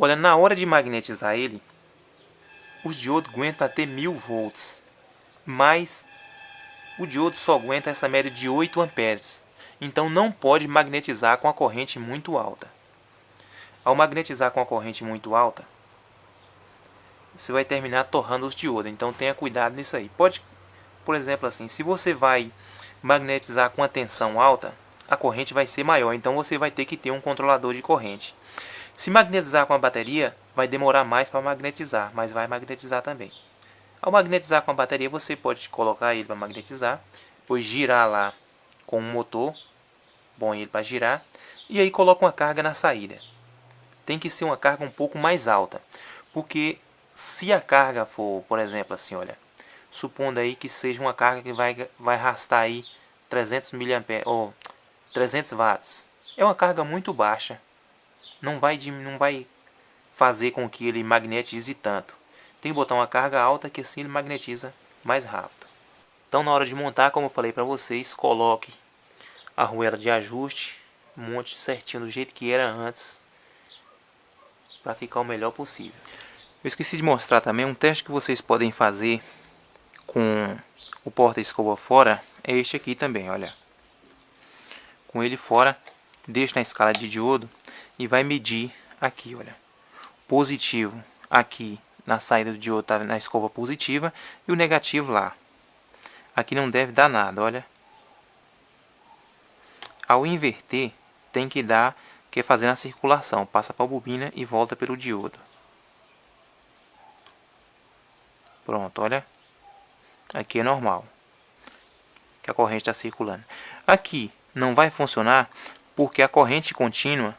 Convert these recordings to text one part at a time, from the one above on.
Olha, na hora de magnetizar ele, os diodos aguentam até 1000 volts, mas o diodo só aguenta essa média de 8 amperes. Então não pode magnetizar com a corrente muito alta. Ao magnetizar com a corrente muito alta, você vai terminar torrando os diodos. Então tenha cuidado nisso aí. Pode, por exemplo, assim, se você vai magnetizar com a tensão alta, a corrente vai ser maior. Então você vai ter que ter um controlador de corrente. Se magnetizar com a bateria, vai demorar mais para magnetizar, mas vai magnetizar também. Ao magnetizar com a bateria, você pode colocar ele para magnetizar, depois girar lá com um motor, bom ele para girar, e aí coloca uma carga na saída. Tem que ser uma carga um pouco mais alta, porque se a carga for, por exemplo, assim, olha, supondo aí que seja uma carga que vai arrastar aí 300 mA ou 300 watts, é uma carga muito baixa, não vai fazer com que ele magnetize tanto. Tem que botar uma carga alta que assim ele magnetiza mais rápido. Então na hora de montar, como eu falei para vocês, coloque a arruela de ajuste, monte certinho do jeito que era antes, para ficar o melhor possível. Eu esqueci de mostrar também um teste que vocês podem fazer com o porta-escova fora, é este aqui também, olha. Com ele fora, deixa na escala de diodo e vai medir aqui, olha. Positivo aqui na saída do diodo está na escova positiva e o negativo lá. Aqui não deve dar nada, olha. Ao inverter, tem que dar, que é fazer a circulação. Passa para a bobina e volta pelo diodo. Pronto, olha. Aqui é normal, que a corrente está circulando. Aqui não vai funcionar porque a corrente contínua,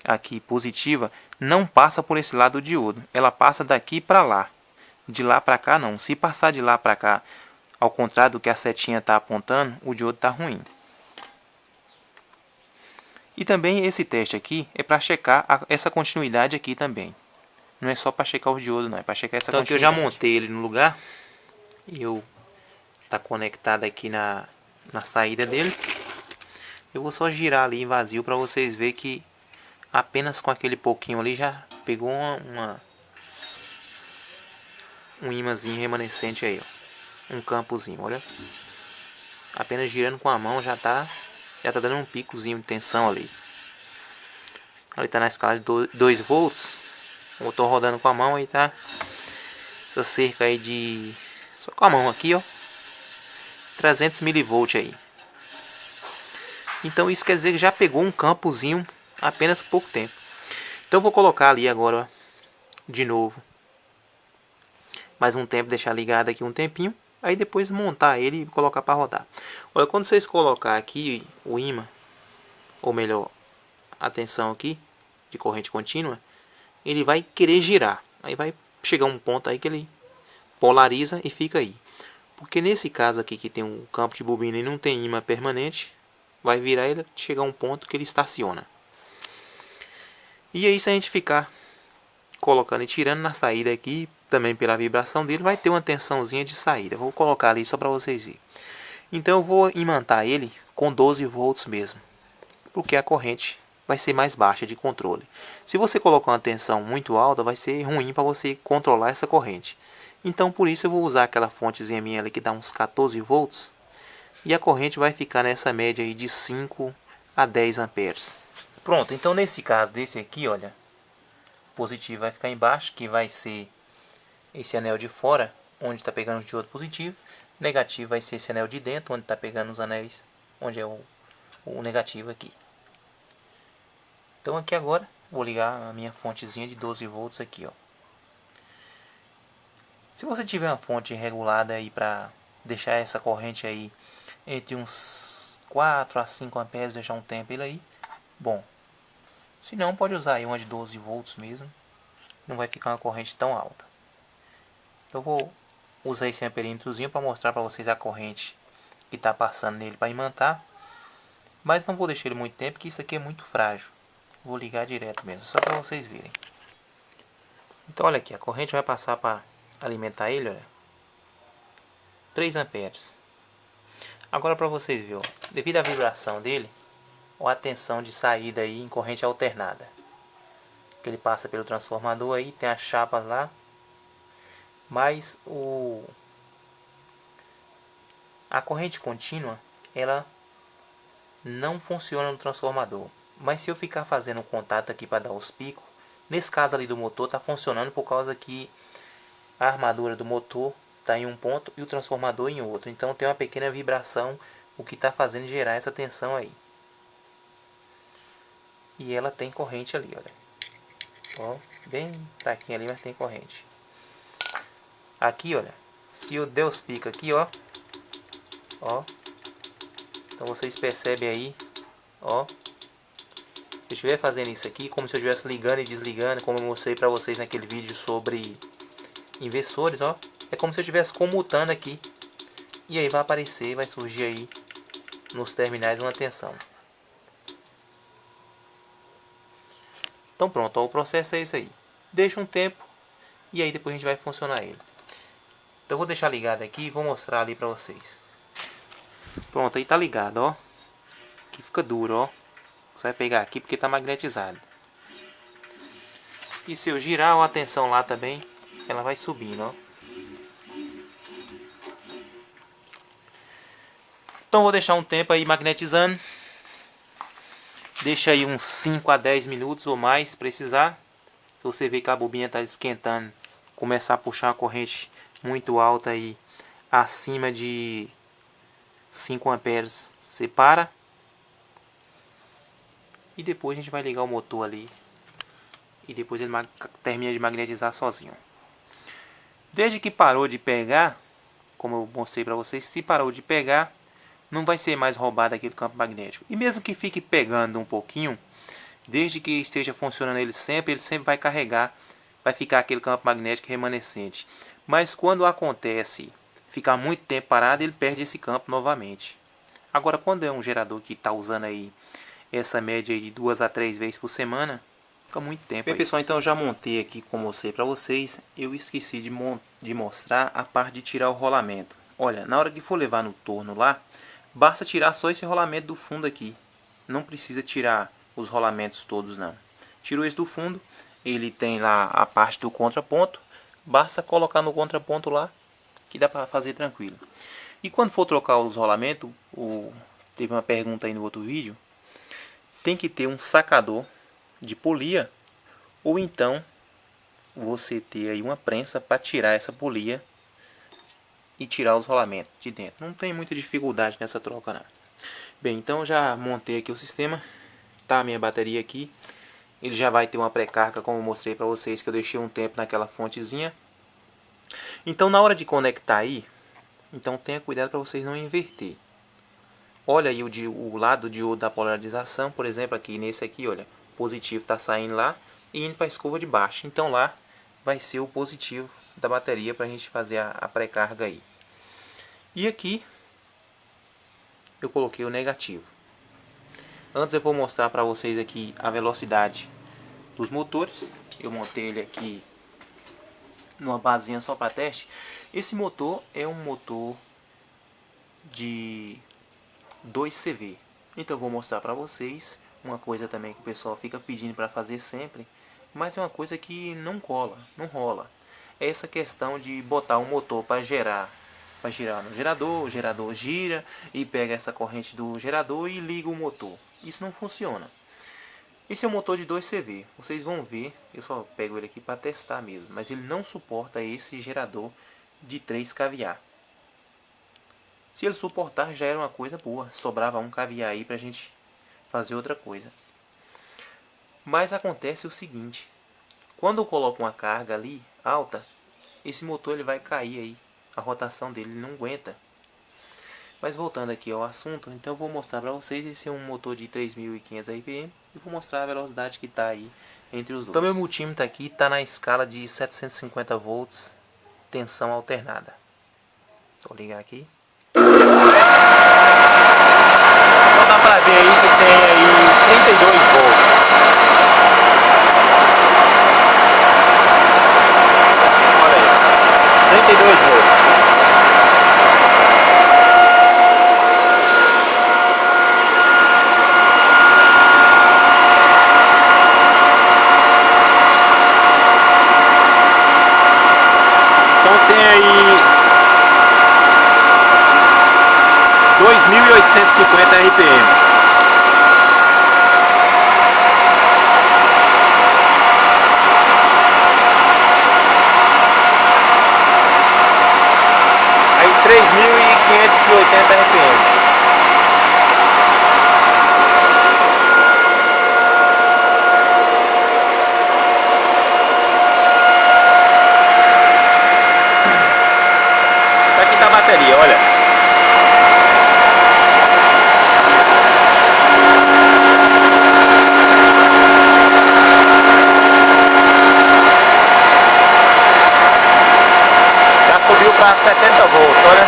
aqui positiva, não passa por esse lado do diodo. Ela passa daqui para lá. De lá para cá não. Se passar de lá para cá, ao contrário do que a setinha está apontando, o diodo está ruim. E também esse teste aqui é para checar essa continuidade aqui também. Não é só para checar o diodo, não. É para checar essa continuidade. Então aqui eu já montei ele no lugar. Eu está conectado aqui na saída dele. Eu vou só girar ali em vazio para vocês verem que apenas com aquele pouquinho ali já pegou um ímãzinho remanescente aí, ó. Um campozinho, olha. Apenas girando com a mão já tá dando um picozinho de tensão ali. Ali tá na escala de 2 volts. Eu tô rodando com a mão aí, tá? Essa cerca aí de... Só com a mão aqui, ó. 300 milivolts aí. Então isso quer dizer que já pegou um campozinho apenas por pouco tempo. Então eu vou colocar ali agora, ó, de novo. Mais um tempo, deixar ligado aqui um tempinho. Aí depois montar ele e colocar para rodar. Olha, quando vocês colocar aqui o ímã, ou melhor, a tensão aqui, de corrente contínua, ele vai querer girar. Aí vai chegar um ponto aí que ele polariza e fica aí. Porque nesse caso aqui que tem um campo de bobina e não tem ímã permanente, vai virar ele, chegar um ponto que ele estaciona. E aí se a gente ficar colocando e tirando na saída aqui, também pela vibração dele, vai ter uma tensãozinha de saída. Vou colocar ali só para vocês verem. Então eu vou imantar ele com 12 volts mesmo, porque a corrente vai ser mais baixa de controle. Se você colocar uma tensão muito alta, vai ser ruim para você controlar essa corrente. Então por isso eu vou usar aquela fontezinha minha ali que dá uns 14 volts. E a corrente vai ficar nessa média aí de 5 a 10 amperes. Pronto, então nesse caso desse aqui, olha, positivo vai ficar embaixo, que vai ser esse anel de fora, onde está pegando os diodos positivo. Negativo vai ser esse anel de dentro, onde está pegando os anéis, onde é o negativo aqui. Então aqui agora, vou ligar a minha fontezinha de 12 volts aqui, ó. Se você tiver uma fonte regulada aí para deixar essa corrente aí entre uns 4 a 5 amperes, deixar um tempo ele aí, bom. Se não, pode usar aí uma de 12 volts mesmo, não vai ficar uma corrente tão alta. Então vou usar esse amperímetrozinho para mostrar para vocês a corrente que está passando nele para imantar. Mas não vou deixar ele muito tempo, porque isso aqui é muito frágil. Vou ligar direto mesmo, só para vocês verem. Então olha aqui, a corrente vai passar para alimentar ele, olha. 3 amperes. Agora para vocês verem, ó, devido à vibração dele, ou a tensão de saída aí em corrente alternada. que ele passa pelo transformador aí, tem as chapas lá, mas a corrente contínua, ela não funciona no transformador. Mas se eu ficar fazendo um contato aqui para dar os picos, nesse caso ali do motor está funcionando por causa que a armadura do motor está em um ponto e o transformador em outro. Então tem uma pequena vibração, o que está fazendo gerar essa tensão aí. E ela tem corrente ali, olha. Ó, bem fraquinha ali, mas tem corrente. Aqui, olha, se eu der os picos aqui, ó. Ó. Então vocês percebem aí, ó. Se eu estiver fazendo isso aqui, como se eu estivesse ligando e desligando, como eu mostrei para vocês naquele vídeo sobre inversores, ó. É como se eu estivesse comutando aqui. E aí vai aparecer, vai surgir aí nos terminais uma tensão. Então pronto, ó, o processo é esse aí. Deixa um tempo e aí depois a gente vai funcionar ele. Então eu vou deixar ligado aqui e vou mostrar ali para vocês. Pronto, aí tá ligado, ó. Aqui fica duro, ó. Você vai pegar aqui porque tá magnetizado. E se eu girar a tensão lá também, ela vai subindo, ó. Então vou deixar um tempo aí magnetizando. Deixa aí uns 5 a 10 minutos ou mais, se precisar. Se você ver que a bobinha está esquentando, começar a puxar a corrente muito alta aí, acima de 5 amperes, você para. E depois a gente vai ligar o motor ali. E depois ele termina de magnetizar sozinho. Desde que parou de pegar, como eu mostrei para vocês, se parou de pegar, não vai ser mais roubado aquele campo magnético. E mesmo que fique pegando um pouquinho, desde que esteja funcionando ele sempre vai carregar, vai ficar aquele campo magnético remanescente. Mas quando acontece ficar muito tempo parado, ele perde esse campo novamente. Agora, quando é um gerador que está usando aí essa média aí de 2 a 3 vezes por semana, fica muito tempo. Bem, pessoal, então eu já montei aqui, como eu mostrei para vocês. Eu esqueci de mostrar a parte de tirar o rolamento. Olha, na hora que for levar no torno lá, basta tirar só esse rolamento do fundo aqui. Não precisa tirar os rolamentos todos não. Tirou esse do fundo, ele tem lá a parte do contraponto. Basta colocar no contraponto lá, que dá para fazer tranquilo. E quando for trocar os rolamentos, teve uma pergunta aí no outro vídeo, tem que ter um sacador de polia, ou então você ter aí uma prensa para tirar essa polia e tirar os rolamentos de dentro. Não tem muita dificuldade nessa troca não. Bem, então já montei aqui o sistema, tá a minha bateria aqui. Ele já vai ter uma pré-carga, como eu mostrei para vocês, que eu deixei um tempo naquela fontezinha. Então na hora de conectar aí, então tenha cuidado para vocês não inverter. Olha aí o lado do diodo da polarização, por exemplo, aqui nesse aqui, olha, positivo está saindo lá e indo para a escova de baixo. Então lá vai ser o positivo da bateria para a gente fazer a pré-carga aí. E aqui eu coloquei o negativo. Antes eu vou mostrar para vocês aqui a velocidade dos motores. Eu montei ele aqui numa basinha só para teste. Esse motor é um motor de 2 CV. Então eu vou mostrar para vocês uma coisa também que o pessoal fica pedindo para fazer sempre, mas é uma coisa que não cola, não rola. É essa questão de botar um motor para girar no gerador, o gerador gira e pega essa corrente do gerador e liga o motor. Isso não funciona. Esse é um motor de 2 CV. Vocês vão ver, eu só pego ele aqui para testar mesmo, mas ele não suporta esse gerador de 3 kVA. Se ele suportar, já era uma coisa boa. Sobrava 1 kVA aí para a gente fazer outra coisa. Mas acontece o seguinte. Quando eu coloco uma carga ali, alta, esse motor ele vai cair aí. A rotação dele não aguenta. Mas voltando aqui ao assunto, então eu vou mostrar para vocês. Esse é um motor de 3.500 RPM. E vou mostrar a velocidade que está aí entre os dois. Então meu multímetro aqui está na escala de 750 volts, tensão alternada. Vou ligar aqui. Então dá pra ver aí que tem aí 32 volts. Olha aí, 32 volts. 3.850 RPM. Aí 3.580 RPM. Aqui tá a bateria, olha. Já subiu para 70 volts, olha.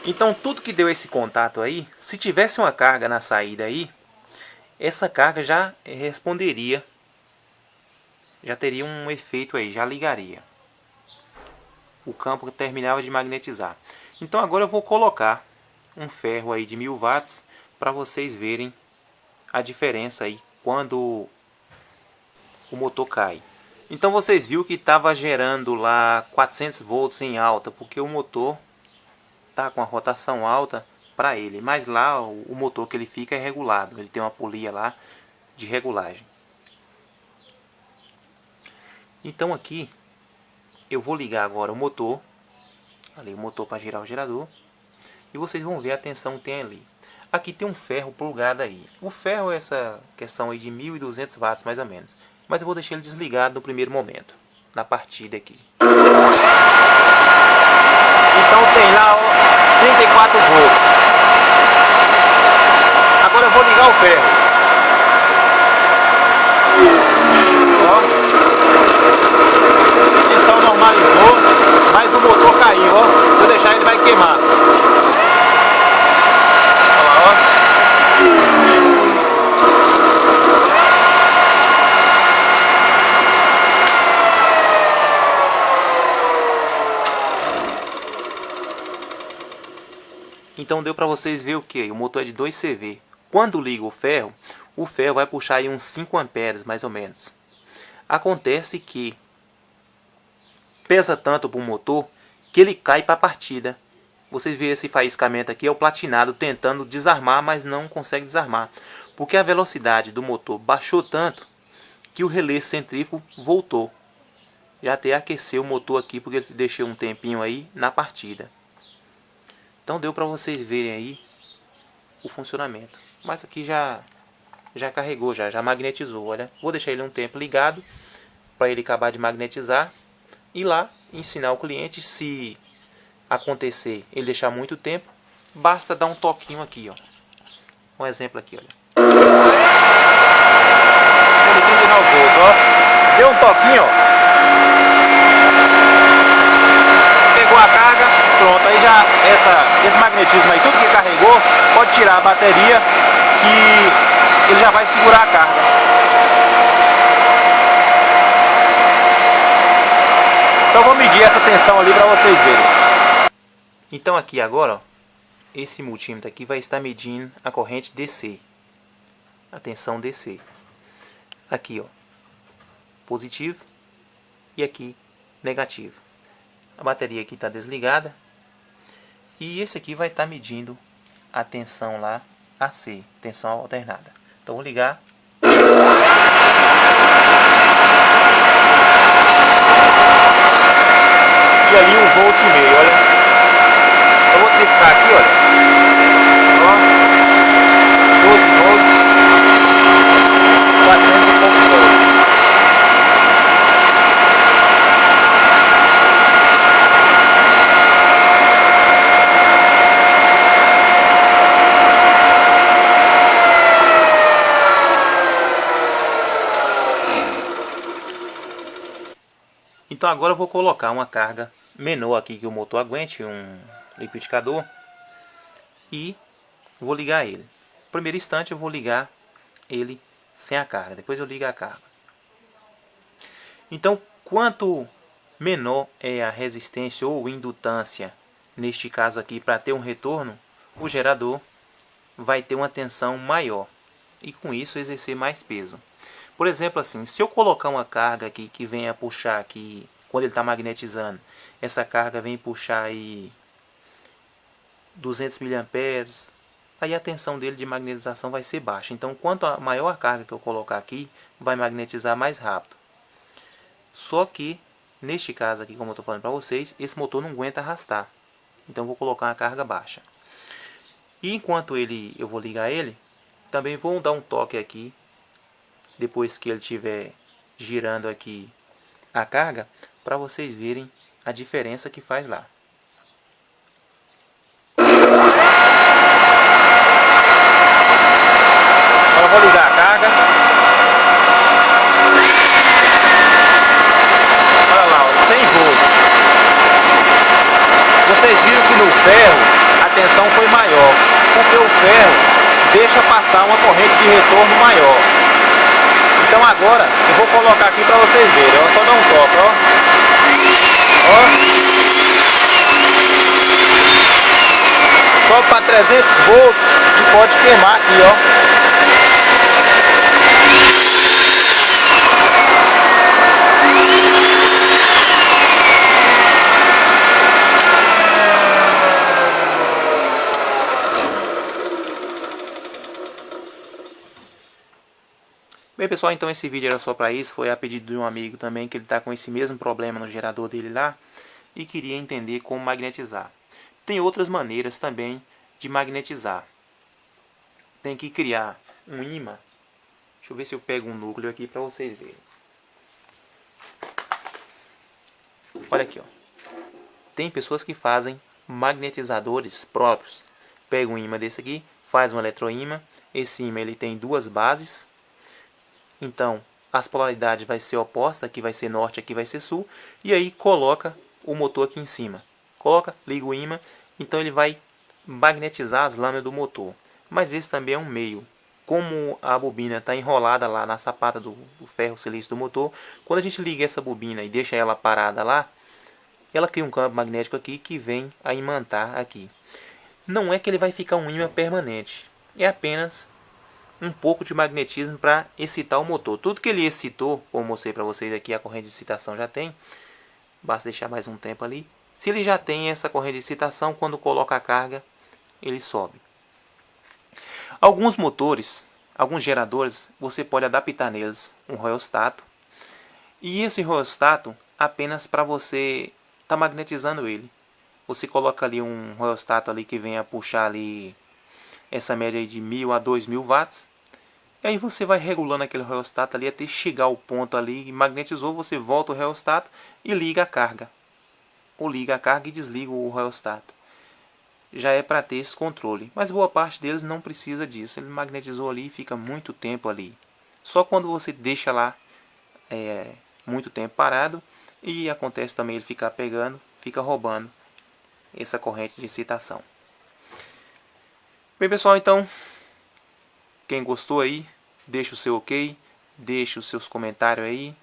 Então tudo que deu esse contato aí, se tivesse uma carga na saída aí, essa carga já responderia, já teria um efeito aí, já ligaria. O campo terminava de magnetizar. Então agora eu vou colocar um ferro aí de 1000 watts para vocês verem a diferença aí quando o motor cai. Então vocês viram que estava gerando lá 400 volts em alta, porque o motor tá com a rotação alta para ele, mas lá o motor que ele fica é regulado, ele tem uma polia lá de regulagem. Então aqui eu vou ligar agora o motor, ali o motor para girar o gerador, e vocês vão ver a tensão que tem ali. Aqui tem um ferro plugado aí. O ferro é essa questão aí de 1200 watts mais ou menos, mas eu vou deixar ele desligado no primeiro momento, na partida aqui. Então tem lá 34 volts. Agora eu vou ligar o ferro. Ó. A tensão normalizou, mas o motor caiu, ó. Se eu deixar ele vai queimar. Olha lá, ó. Então deu para vocês ver o que? O motor é de 2 CV. Quando liga o ferro vai puxar aí uns 5 amperes mais ou menos. Acontece que pesa tanto para o motor que ele cai para a partida. Vocês veem esse faiscamento aqui, é o platinado tentando desarmar, mas não consegue desarmar. Porque a velocidade do motor baixou tanto que o relé centrífugo voltou. Já até aqueceu o motor aqui, porque ele deixou um tempinho aí na partida. Então deu para vocês verem aí o funcionamento. Mas aqui já carregou, já magnetizou, olha. Vou deixar ele um tempo ligado para ele acabar de magnetizar e lá ensinar o cliente. Se acontecer ele deixar muito tempo, basta dar um toquinho aqui, ó. Um exemplo aqui, olha. Ele tem 19 volts, ó. Deu um toquinho, ó. Pegou a carga, pronto, aí já esse magnetismo aí, tudo que carregou, pode tirar a bateria que ele já vai segurar a carga. Então vou medir essa tensão ali para vocês verem. Então aqui agora, ó, esse multímetro aqui vai estar medindo a corrente DC, a tensão DC. Aqui, ó, positivo e aqui negativo. A bateria aqui está desligada. E esse aqui vai estar medindo a tensão lá AC, tensão alternada. Então vou ligar. E ali 1,5 volt, olha. Eu vou testar aqui, olha. Ó, 12 volts, 400 e poucos volts. Então agora eu vou colocar uma carga menor aqui que o motor aguente, um liquidificador, e vou ligar ele. No primeiro instante eu vou ligar ele sem a carga. Depois eu ligo a carga. Então, quanto menor é a resistência ou indutância, neste caso aqui, para ter um retorno, o gerador vai ter uma tensão maior e com isso exercer mais peso. Por exemplo, assim, se eu colocar uma carga aqui que venha puxar aqui, quando ele está magnetizando, essa carga vem puxar aí 200 mA, aí a tensão dele de magnetização vai ser baixa. Então, quanto a maior a carga que eu colocar aqui, vai magnetizar mais rápido. Só que, neste caso aqui, como eu estou falando para vocês, esse motor não aguenta arrastar. Então, eu vou colocar uma carga baixa. E enquanto eu vou ligar ele, também vou dar um toque aqui, depois que ele estiver girando aqui a carga, para vocês verem a diferença que faz lá. Agora eu vou ligar a carga. Olha lá, 100 volts. Vocês viram que no ferro a tensão foi maior, porque o ferro deixa passar uma corrente de retorno maior. Então agora eu vou colocar aqui para vocês verem, ó, só dar um toque, ó. Sobe para 300 volts e pode queimar aqui, ó. Bem pessoal, então esse vídeo era só para isso, foi a pedido de um amigo também que ele está com esse mesmo problema no gerador dele lá e queria entender como magnetizar. Tem outras maneiras também de magnetizar. Tem que criar um ímã. Deixa eu ver se eu pego um núcleo aqui para vocês verem. Olha aqui, ó. Tem pessoas que fazem magnetizadores próprios. Pega um ímã desse aqui, faz um eletroímã. Esse ímã ele tem duas bases. Então, as polaridades vai ser oposta, aqui vai ser norte, aqui vai ser sul, e aí coloca o motor aqui em cima. Coloca, liga o ímã, então ele vai magnetizar as lâminas do motor. Mas esse também é um meio. Como a bobina está enrolada lá na sapata do ferro silício do motor, quando a gente liga essa bobina e deixa ela parada lá, ela cria um campo magnético aqui que vem a imantar aqui. Não é que ele vai ficar um ímã permanente, é apenas um pouco de magnetismo para excitar o motor. Tudo que ele excitou, como mostrei para vocês aqui, a corrente de excitação já tem. Basta deixar mais um tempo ali. Se ele já tem essa corrente de excitação, quando coloca a carga, ele sobe. Alguns motores, alguns geradores, você pode adaptar neles um rheostato. E esse rheostato, apenas para você estar magnetizando ele. Você coloca ali um rheostato ali que venha puxar ali essa média aí de 1000 a 2000 watts. E aí você vai regulando aquele rheostato ali até chegar ao ponto ali, magnetizou, você volta o rheostato e liga a carga. Ou liga a carga e desliga o rheostato. Já é para ter esse controle. Mas boa parte deles não precisa disso. Ele magnetizou ali e fica muito tempo ali. Só quando você deixa lá muito tempo parado e acontece também ele ficar pegando, fica roubando essa corrente de excitação. Bem pessoal, então quem gostou aí, deixa o seu ok, deixa os seus comentários aí.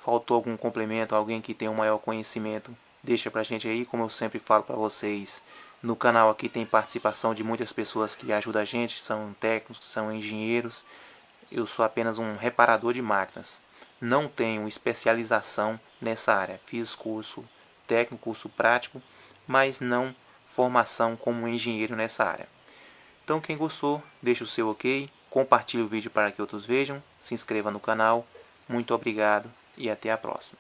Faltou algum complemento, alguém que tem um maior conhecimento, deixa pra gente aí. Como eu sempre falo para vocês, no canal aqui tem participação de muitas pessoas que ajudam a gente, são técnicos, são engenheiros. Eu sou apenas um reparador de máquinas. Não tenho especialização nessa área. Fiz curso técnico, curso prático, mas não formação como engenheiro nessa área. Então quem gostou, deixa o seu ok, compartilhe o vídeo para que outros vejam, se inscreva no canal. Muito obrigado e até a próxima.